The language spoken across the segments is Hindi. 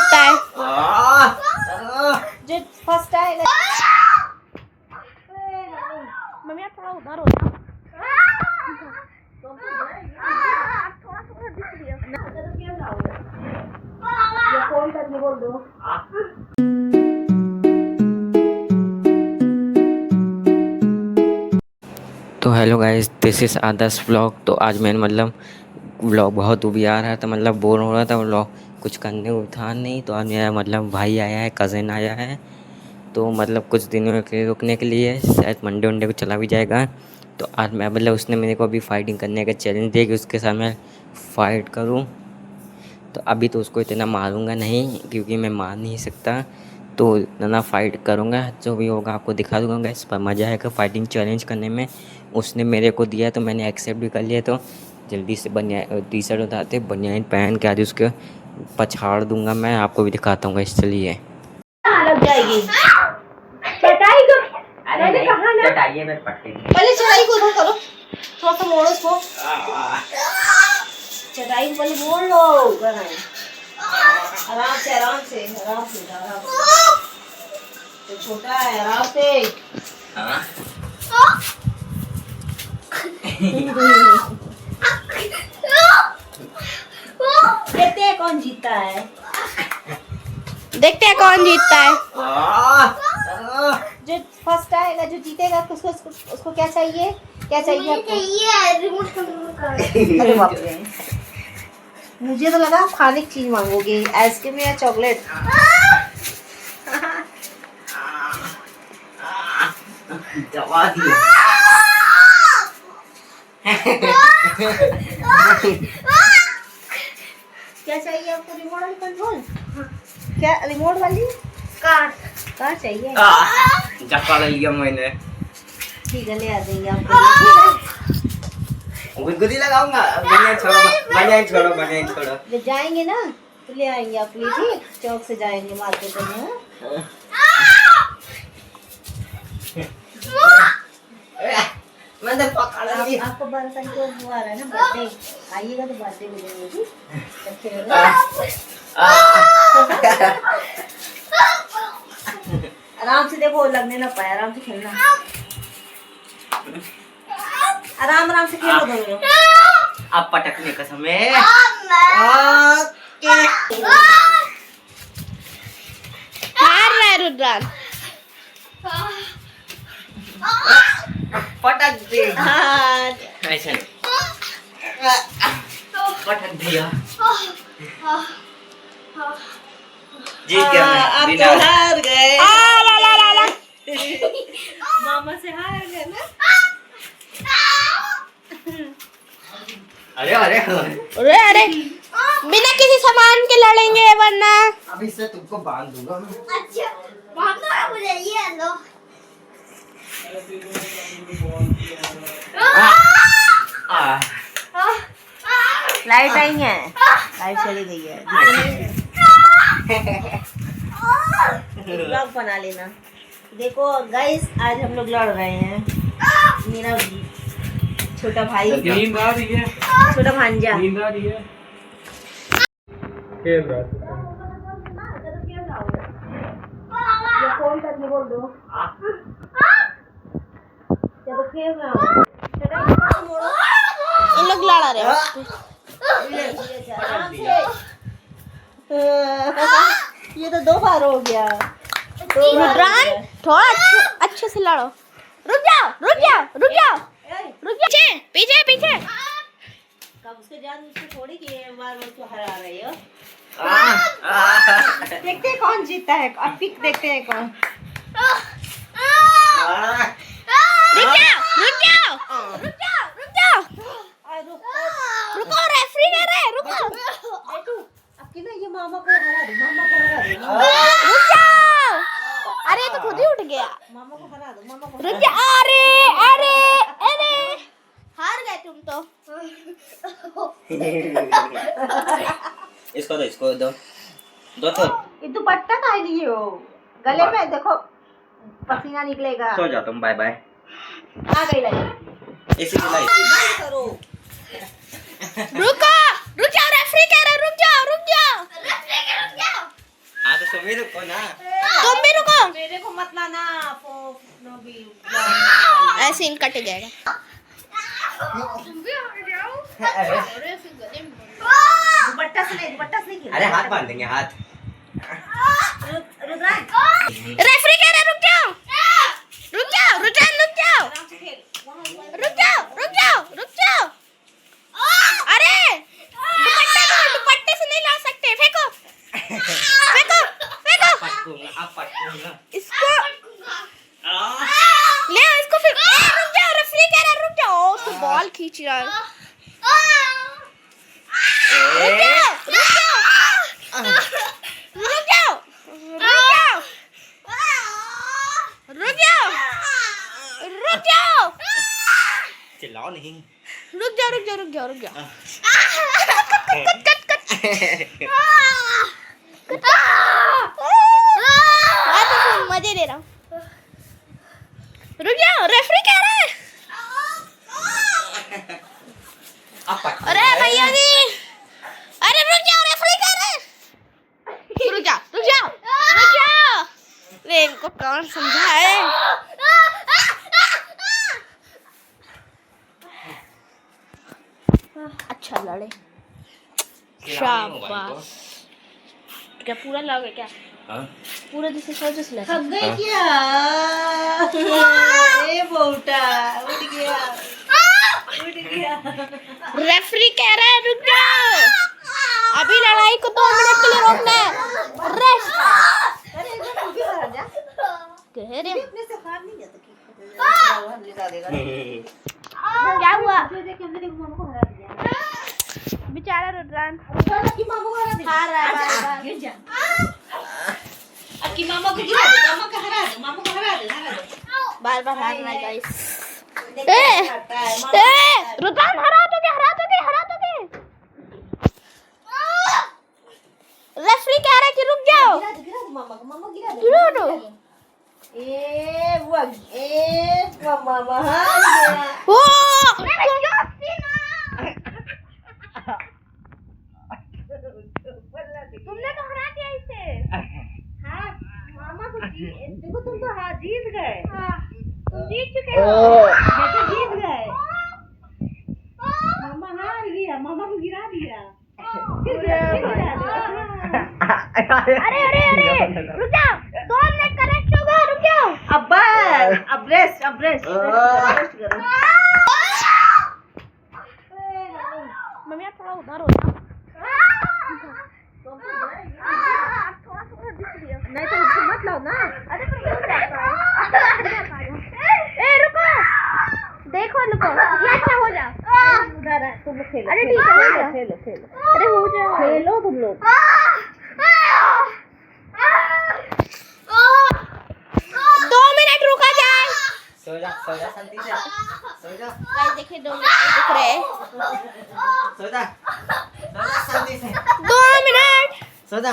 जीतता है? जो फर्स्ट आएगा। मम्मी आप थोड़ा उधर हो जाओ। फोन करके बोल दो। तो hello guys, this is Adarsh vlog. तो आज मैंने मतलब व्लॉग बहुत भी आ रहा था, मतलब बोर हो रहा था, व्लॉग कुछ करने को था नहीं। तो आज मेरा मतलब भाई आया है, कज़न आया है, तो मतलब कुछ दिनों के रुकने के लिए, शायद मंडे वनडे को चला भी जाएगा। तो आज मैं मतलब उसने मेरे को अभी फाइटिंग करने का चैलेंज दिया कि उसके साथ मैं फ़ाइट करूं। तो अभी तो उसको इतना मारूंगा नहीं, क्योंकि मैं मार नहीं सकता। तो ना फाइट करूँगा, जो भी होगा आपको दिखा दूँगा गाइस। पर मज़ा आएगा फाइटिंग चैलेंज करने में। उसने मेरे को दिया तो मैंने एक्सेप्ट भी कर लिया। तो जल्दी से टी शर्ट उतारते बनियान पहन के आज उसके पछाड़ दूंगा। मैं आपको भी दिखाता हूँ गाइस, चलिए। लग जाएगी चटाई को। मैंने कहा ना चटाइए में पट्टे पहले चटाई को उधर करो, थोड़ा सा मोड़ो उसको। चटाई को पहले मोड़ लो। आराम से आराम से आराम से आराम से। तो छोटा है, आराम से। देखते हैं कौन जीतता है। देखते हैं कौन जीतता है। जो फर्स्ट आएगा, जो जीतेगा, उसको उसको क्या चाहिए? क्या चाहिए आपको? Remote control. अरे बाप रे, मुझे तो लगा आप खाने की चीज मांगोगे, आइसक्रीम या चॉकलेट। दबा दिया। क्या चाहिए आपको? रिमोट वाली कंट्रोल? क्या रिमोट वाली कार चाहिए? जका लिया मैंने। ठीक है, ले आ देंगे आपको। ठीक है, गुदगुदी लगाऊंगा। बनियान छोड़ो। जब जाएंगे ना तो ले आएंगे आपके लिए। ठीक, चौक से जाएंगे मार्केट में। आपको बर्तन को वो आ रहा है ना, बर्थडे आइएगा तो बर्थडे मिलेंगे। ठीक, आराम से देखो, लगने ना पाए। आराम से खेलना, आराम से खेलो दोनों। अब पटकने का समय। हार रहा है रुद्रान। पटक दे। हाँ, ऐसे पटक दिया। जीत गया मैं। आप तो हार गए। मामा से हार गए ना। अरे बिना किसी सामान के लड़ेंगे वरना। अभी से तुमको बांध दूंगा मैं। अच्छा, बांधना है मुझे। ये लो। लाइट आई है, लाइट चली गई है। ब्लॉग बना लेना। देखो गाइस, आज हम लोग लड़ रहे हैं। मेरा छोटा भाई, छोटा भांजा फोन करके बोल दो। जब खेल रहा हूँ इन लोग लड़ा रहे हैं। ये तो 2 बार हो गया। रुद्रान थोड़ा अच्छे से लड़ो। रुक जाओ। पीछे कब उसके जान मुझको थोड़ी कि बार को हरा रही हो। देखते हैं कौन जीतता है। अब पिक देखते हैं कौन। रुक जाओ। रुको, रेफरी कह रहे हैं। रुको आपकी ना, ये मामा को हरा दो। रुक जाओ। अरे तो खुद ही उठ गया। मामा को हरा दो। रुक जाओ। अरे हार गए तुम तो। इसको दो तो। ये दुपट्टा काहे लिए हो? गले में देखो पसीना निकलेगा। सो जाता हूँ। बाय। आ गई लाइट। इसी की लाइट करो। रुक जाओ। रेफरी कह रहा है रुक जाओ। सुमी रुको ना। तुम भी रुको। मेरे को मत लाना नो भी ऐसे इन कट जाएगा। दुपट्टा से नहीं खेलना। अरे हाथ बांध देंगे हाथ। रुद्रान रेफरी कह रहा रुक जाओ, रुक जाओ, रुद्रान रुक जाओ, आराम से खेल। रुक जाओ, रुक जाओ, रुक जाओ। अरे दुपट्टे से नहीं ला सकते, फेंको, फेंको, फेंको। आप पटकूंगा। इसको ले आओ, इसको फिर रुक जाओ, रेफरी कह रहा रुक जाओ। तो बॉल खींच रहा है। रुक जाओ, रुक जाओ, रुक जाओ, रुक जाओ, रुक जाओ, चिल्लाओ नहीं। रुक जाओ, रुक जाओ, रुक जाओ, रुक जाओ। हाँ तो फिर मजे ले रहा हूँ। रुक जाओ, रेफरी कह रहा है। अरे भैया जी, अरे रुक जाओ, रेफरी कह रहा है। रुक जाओ, रुक जाओ, रुक जाओ। रे इनको कौन समझाए। अच्छा लड़े, शाबाश। क्या पूरा लगे क्या? पूरा जैसे सौ जैसे लगे। थक गई क्या? ए बोटा उठ गया, उठ गया। रेफरी कह रहा है रुक जाओ, अभी लड़ाई को 2 मिनट के लिए रोकना है। रेस्ट अरे इधर तू भी बाहर जा। कह रहे अपने से हार नहीं जाता कि निकाल देगा। क्या हुआ? देख हमने देखो मामा को हरा दिया। बेचारा रुद्रान कि मामा को हरा दिया। हार रहा है बार-बार। गिर जा। अब कि मामा को गिरा दे, मामा को हरा दे, मामा को हरा दे, हरा दे। बार-बार हार रहा है गाइस। देख ए! कैसे करता है, मामा रुद्रान हरा दोगे, हरा दोगे, हरा दोगे। रेफरी कह रहा है कि रुक जाओ। गिरा दे मामा को, मामा गिरा दे। गिरा दो। मामा बाहर गया। ओ! तुमने तो हरा दिया इसे। हाँ, मामा को देखो तुम तो हार जीत गए। तुम जीत चुके हो। बेटे जीत गए। मामा हार गया, मामा को गिरा दिया। अरे अरे अरे रुक जाओ, 2 मिनट का रेस्ट होगा, रुक जाओ। अब बस, अब रेस्ट करो। मम्मी आप थोड़ा उधर हो जाओ। थोड़ा दिख रही है। नहीं तो हमको मत लाओ ना। अरे पर क्यों जाता है? ए रुको, देखो रुको, ये अच्छा हो जाओ। उधर है, तुम लोग खेलो। अरे ठीक है, हो जाओ। खेलो। अरे हो जाओ, खेलो तुम लोग। 2 मिनट रुका जाए। सो जा शांति से। सो जा गाइस देखिए 2 मिनट दिख रहे हैं। सो जा शांति से। 2 मिनट। सो जा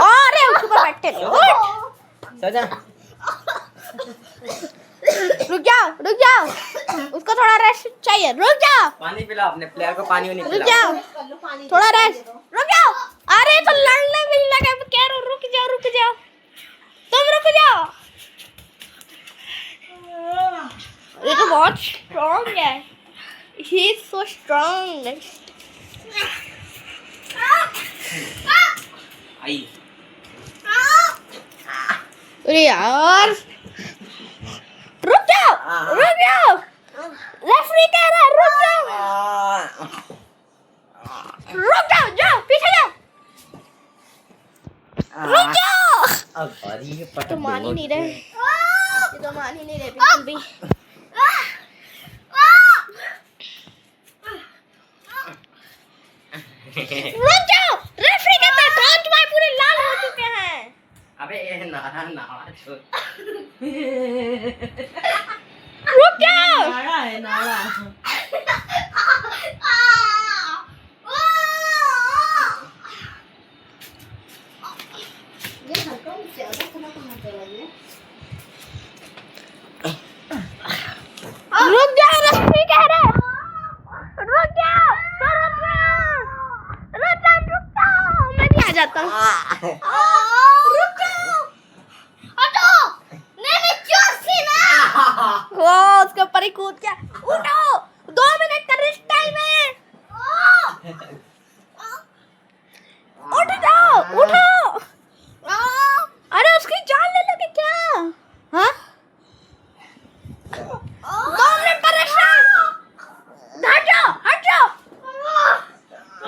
अरे उसके ऊपर बैठते नहीं, उठ। सो जा। रुक जाओ, रुक जाओ, उसको थोड़ा रेस्ट चाहिए। रुक जाओ, पानी पिलाओ अपने प्लेयर को, पानी नहीं रुक पिलाओ। जाओ, थोड़ा रेस्ट। रुक जाओ। अरे तो लड़ने भी लगे, कह रहा हूं रुक जाओ, रुक जाओ, तुम रुक जाओ। ये तो बहुत स्ट्रांग है, ही इज सो स्ट्रांग। आई अरे यार रुक जाओ, रुक जाओ, रेफरी कह रहा है रुक जाओ, रुक जाओ, जाओ पीछे जाओ, रुक जाओ। अब अरे ये पटक तो मान ही दो। नहीं रहे, ये तो मान ही नहीं रहे बिल्कुल भी। रुक जाओ, रेफरी कहता है कान तुम्हारे पूरे लाल हो चुके हैं। अबे ये नारा छोड़। रुक जाओ। नाड़ा है नाड़ा। रुक जाओ, रेफरी कह रहा है रुक जाओ, तो रुक जाओ, रुक जाओ, रुक जाओ। मैं भी आ जाता रुक जाओ, हटो, नहीं चोसी ना। वो उसके ऊपर ही कूद गया। उठो, 2 मिनट का रेस्ट टाइम है। उठ जाओ, उठो। अरे उसकी जान ले लोगे क्या? हाँ? 2 मिनट का रेस्ट टाइम। हट जाओ, हट जाओ।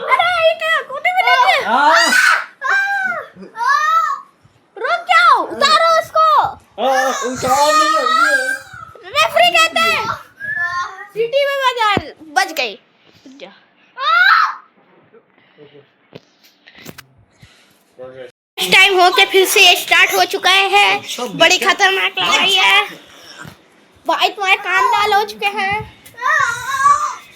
अरे इधर कूदे में लेके। रुक जाओ, उतारो उसको। रेफरी कहते हैं सीटी में बज गई। जा। टाइम हो के फिर से स्टार्ट हो चुका है। बड़ी खतरनाक लड़ाई है। भाई तुम्हारे कान लाल हो चुके हैं।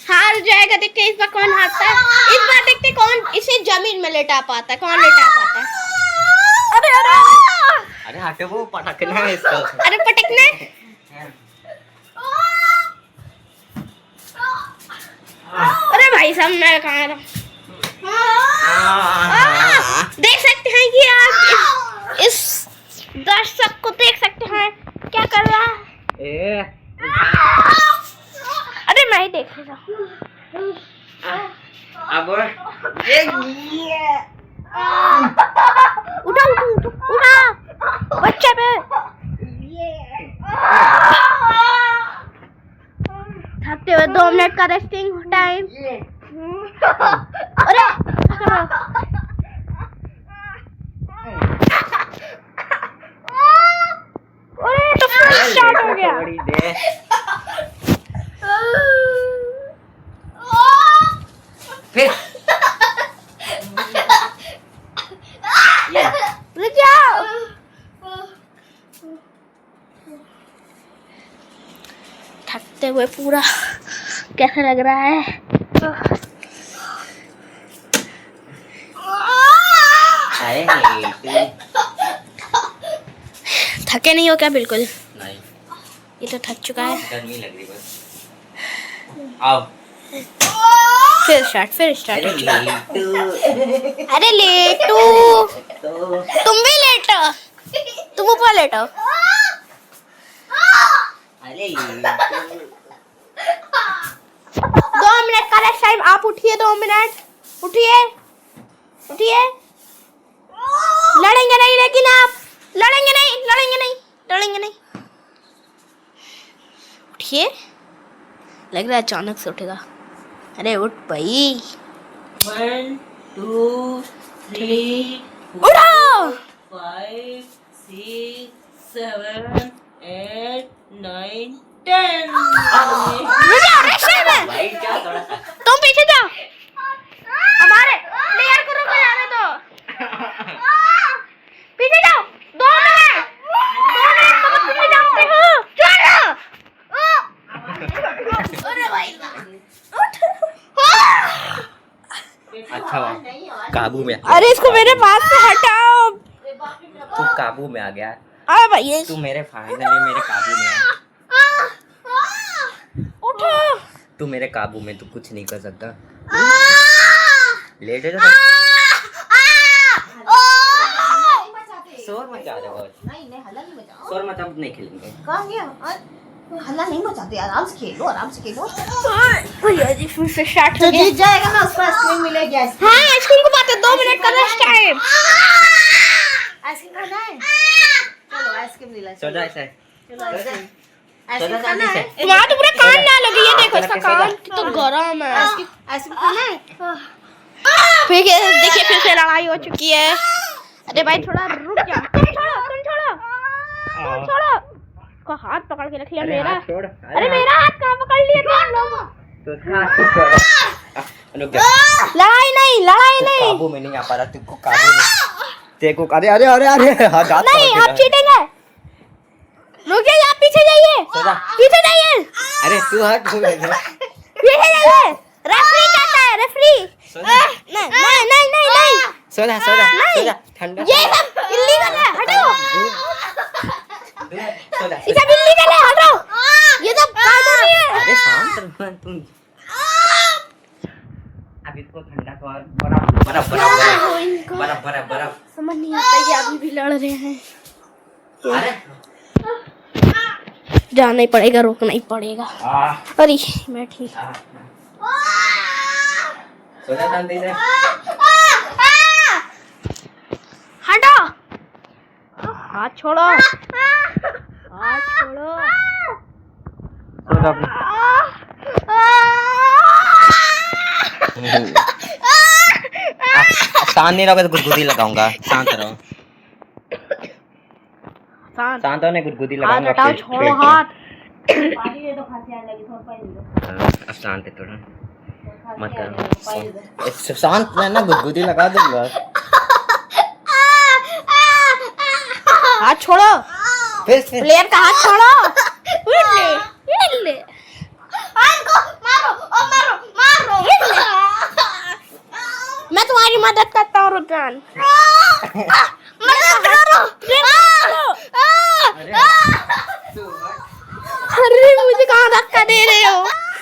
हार जाएगा, देखते इस बार कौन हारता है। इस बार देखते कौन इसे जमीन में लेटा पाता है, कौन लेटा पाता है। अरे अरे अरे हटे, वो पटकना है इसको। अरे पटकना। अरे भाई साहब मैं कहाँ रहा। देख सकते हैं कि आप इस दर्शक को देख सकते हैं क्या कर रहा है। अरे मैं ही देख रहा हूँ। अब उठा उठा उठा उठा बच्चे पे। थकते हुए 2 मिनट का रेस्टिंग टाइम। अरे तो फिर स्टार्ट हो गया। फिर रुक जाओ। थकते हुए पूरा कैसा लग रहा है? थके नहीं हो क्या? बिल्कुल नहीं, ये तो थक चुका है। गर्मी लग रही बस। आओ फिर स्टार्ट अरे लेटू, तुम भी लेटो, तुम ऊपर लेटो। अरे 2 मिनट का रेस्ट टाइम। आप उठिए, 2 मिनट उठिए, उठिए। लड़ेंगे नहीं, लेकिन आप लड़ेंगे नहीं, लड़ेंगे नहीं, लड़ेंगे नहीं। उठिए, लग रहा है अचानक से उठेगा। अरे उठ भाई। 1 2 3 उठो। 5 6 7 8 9 10। रुक जाओ, रेस्ट टाइम है। भाई क्या थोड़ा सा तुम पीछे जाओ, हमारे प्लेयर को रुको जाने दो। पीछे जाओ, 2 मिनट तो पीछे जाते हो। चलो। अरे भाई अच्छा हुआ काबू में। अरे इसको मेरे पास से हटाओ। तू काबू में आ गया। अरे भाई तू मेरे फाइनली मेरे काबू में है। उठो। तू मेरे काबू में, तू कुछ नहीं कर सकता। लेट जा। शोर मचा रहे हो। नहीं हल्ला नहीं मचाओ। शोर मचा, अब नहीं खेलेंगे। कहाँ गया? हल्ला नहीं मचाते, आराम से खेलो, आराम से खेलो। भैया जी फिर से स्टार्ट हो जो गया। जीत जाएगा ना उसको आइसक्रीम मिलेगी। आइसक्रीम हाँ आइसक्रीम को बात है, 2 मिनट का रेस्ट टाइम। आइसक्रीम खाना है? चलो आइसक्रीम ले लो। सोचा ऐसा है। चलो आइसक्रीम सोचा खाना है? तुम्हारा तो पूरा कान ना लगे। ये देखो इसका कान तो गरम है। आइसक्रीम खाना है? फिर देखिए फिर से लड़ाई हो चुकी है। अरे भाई थोड़ा रुक जा। तुम छोड़ो। को हाथ पकड़ के रख लिया मेरा। अरे मेरा हाथ कहाँ पकड़ लिया तुम लोग? लड़ाई नहीं। काबू में नहीं आ पा रहा। तेरे को काबू में, तेरे को अरे नहीं आप चीटिंग है। रुक जाइए, आप पीछे जाइए, पीछे जाइए। अरे तू हट। पीछे जाइए। रेफरी कहता है, रेफरी। नहीं। सोजा ठंडा। ये सब इल्लीगल है, हटो। सोजा ये सब इल्लीगल है, हटो। ये सब कानूनी है। अरे शांत रहो तुम। अब अब इसको ठंडा कर। बर्फ बर्फ बर्फ बर्फ बर्फ बर्फ। समझ नहीं आता ये अभी भी लड़ रहे हैं। अरे जाना ही पड़ेगा, रोकना ही पड़ेगा। अरे मैं ठीक। सोचा शांति से। हटो, हाथ छोड़ो, हाथ छोड़ो। शांत नहीं रहोगे तो गुदगुदी लगाऊंगा। शांत रहो, शांत होने गुदगुदी लगाऊंगा। हटाओ, छोड़ो हाथ। पानी दे दो, खांसी आने लगी, थोड़ा पानी दे दो। अब शांत है थोड़ा, मत करो। शांत रहना, गुदगुदी लगा दूंगा। हाथ छोड़ो, फिर प्लेयर का हाथ छोड़ो। ये ले हाथ को मारो, और मारो मारो। मैं तुम्हारी मदद करता हूँ रुद्रान। मदद करो। अरे मुझे कहाँ धक्का दे रहे हो?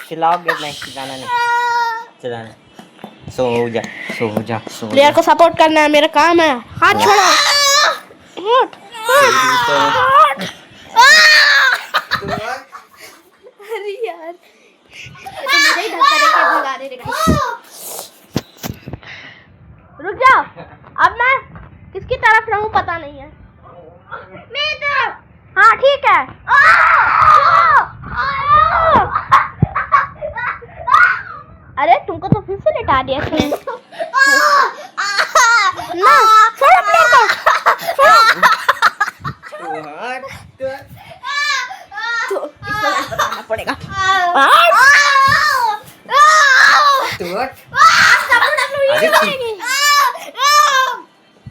चिल्लाओगे नहीं, चिल्लाना नहीं, चिल्लाना। सो जा सो जा सो। प्लेयर को सपोर्ट करना है, मेरा काम है। हाथ छोड़ो, हट हट। अरे यार, तो मुझे ही धक्का देके भगा रहे थे। रुक जाओ, अब मैं किसकी तरफ रहूं पता नहीं है। मेरी तरफ। हाँ ठीक है। अरे तुमको तो फिर से लेटा दिया इसने। ना छोड़ो प्लेयर को, छोड़ो। तो इसको बताना पड़ेगा।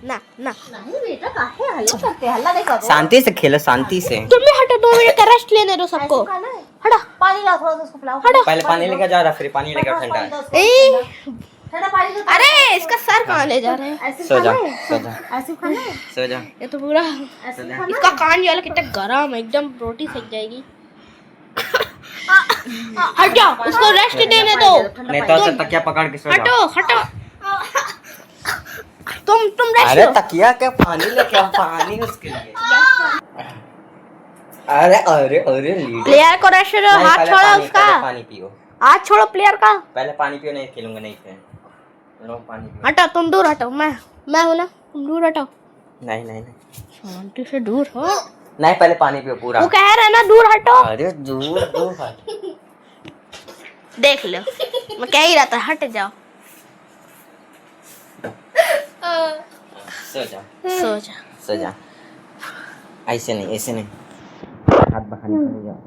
ना ना नहीं बेटा, काहे हल्ला करते? हल्ला देखो। शांति से खेलो, शांति से। तुम भी हटो, 2 मिनट का रेस्ट लेने दो सबको। हटो, पानी लाओ, थोड़ा सा उसको पिलाओ। हटो। पहले पानी लेकर जा रहा, फिर पानी लेकर ठंडा है। ए, ठंडा पानी दो। अरे इसका सर कहाँ ले जा रहे हैं? ऐसे सो जा खाना है? सो जा ऐसे खाना है? सो जा। ये तो पूरा ऐसे खाना है? इसका कान ये वाला कितना गरम है, एकदम रोटी सेक जाएगी। हट जाओ, उसको रेस्ट देने दो। नहीं तो तकिया पकड़ के सो जा। हटो हटो, तुम रेस्ट अरे लो। तकिया क्या, पानी लेके आओ, पानी उसके लिए। अरे अरे अरे लीड। प्लेयर को रेस्ट दो, नहीं, हाथ पहले छोड़ो पानी, उसका। पहले पानी पियो। हाथ छोड़ो प्लेयर का। पहले पानी पियो, नहीं खेलूंगा, नहीं फिर लो पानी पियो। हटो, तुम दूर हटो। मैं हूं ना, तुम दूर हटो। नहीं नहीं नहीं शांति से दूर हो। नहीं, पहले पानी पियो पूरा। वो कह रहा है ना दूर हटो। अरे दूर दूर हट। देख लो, मैं कह ही रहा था हट जाओ। सो जा सो जा। सो जा। ऐसे नहीं, ऐसे नहीं, हाथ बाहर निकल जाओ।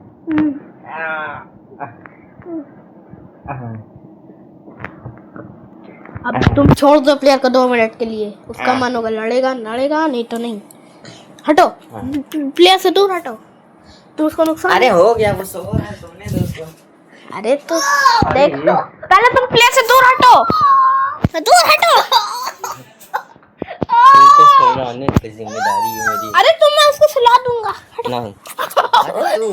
अब तुम छोड़ दो प्लेयर को 2 मिनट के लिए। उसका मन होगा लड़ेगा लड़ेगा, नहीं तो नहीं। हटो, प्लेयर से दूर हटो, तो उसको नुकसान। अरे हो गया, वो सो रहा है, सोने दो उसको। अरे तो देख, पहले तुम प्लेयर से दूर हटो, दूर हटो। तुमको सोने की जिम्मेदारी है मेरी। अरे तुम, मैं उसको सुला दूंगा। हटो। नहीं, अरे तू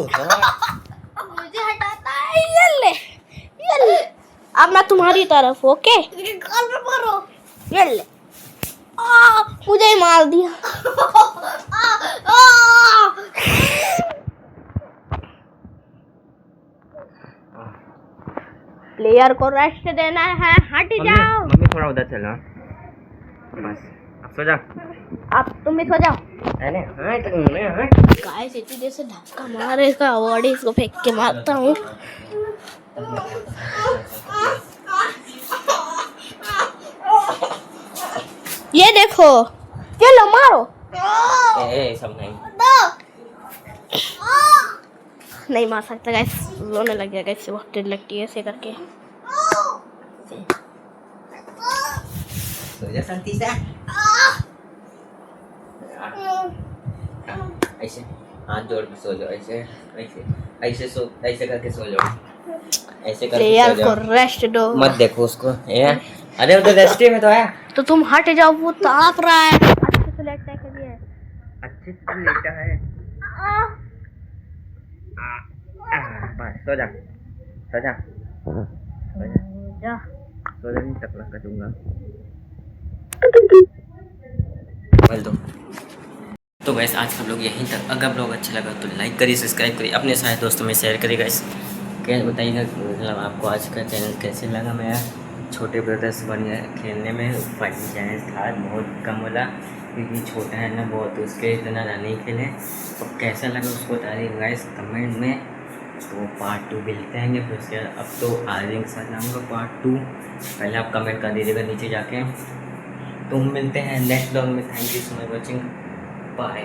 मुझे हटाता है। ये ले। अब मैं तुम्हारी तरफ, ओके? कॉल पे मारो। ये ले। मुझे ही मार दिया। प्लेयर को रेस्ट देना है, हट जाओ। मम्मी थोड़ा उधर चलो, बस अब सो जा। अब तुम भी सो जाओ। अरे हट। गाइस इतनी देर से धक्का मार रहे, इसका अवार्ड इसको फेंक के मारता हूँ। ये देखो, ये लो मारो। ए सब नहीं, नहीं मार सकता गाइस, रोने लग गया गाइस, बहुत देर लगती है ऐसे करके। सो जा शांति से। ऐसे हाथ जोड़ के सो जाओ, ऐसे ऐसे ऐसे सो, ऐसे करके सो जाओ, ऐसे करके प्लेयर सो को जाओ। रेस्ट दो। मत देखो उसको। अरे उधर रेस्टे में तो है। तो तुम हट जाओ, वो ताप रहा है। अच्छे से लेटने के लिए। अच्छे से लेटा है। बस सो जा, सो जा, सो जा, जा। तो नहीं टकला करूँगा बोल दो। तो गैस आज का ब्लॉग यहीं तक। अगर ब्लॉग अच्छा लगा तो लाइक करिए, सब्सक्राइब करिए, अपने सारे दोस्तों में शेयर करिए गाइस। क्या बताइएगा मतलब आपको आज का चैनल कैसे लगा। मेरा छोटे ब्रदर्स बढ़िया खेलने में फनी चैनल था, बहुत कम बोला क्योंकि छोटा है ना बहुत, उसके इतना नहीं खेले। तो कैसा लगा उसको बताइए गाइस कमेंट में। तो पार्ट 2 भी लिखते हैं फिर उसके अब तो आर्यन के साथ लाऊंगा पार्ट 2। पहले आप कमेंट कर दीजिएगा नीचे जाके। तो हम मिलते हैं नेक्स्ट ब्लॉग में। Thank you so much watching, bye.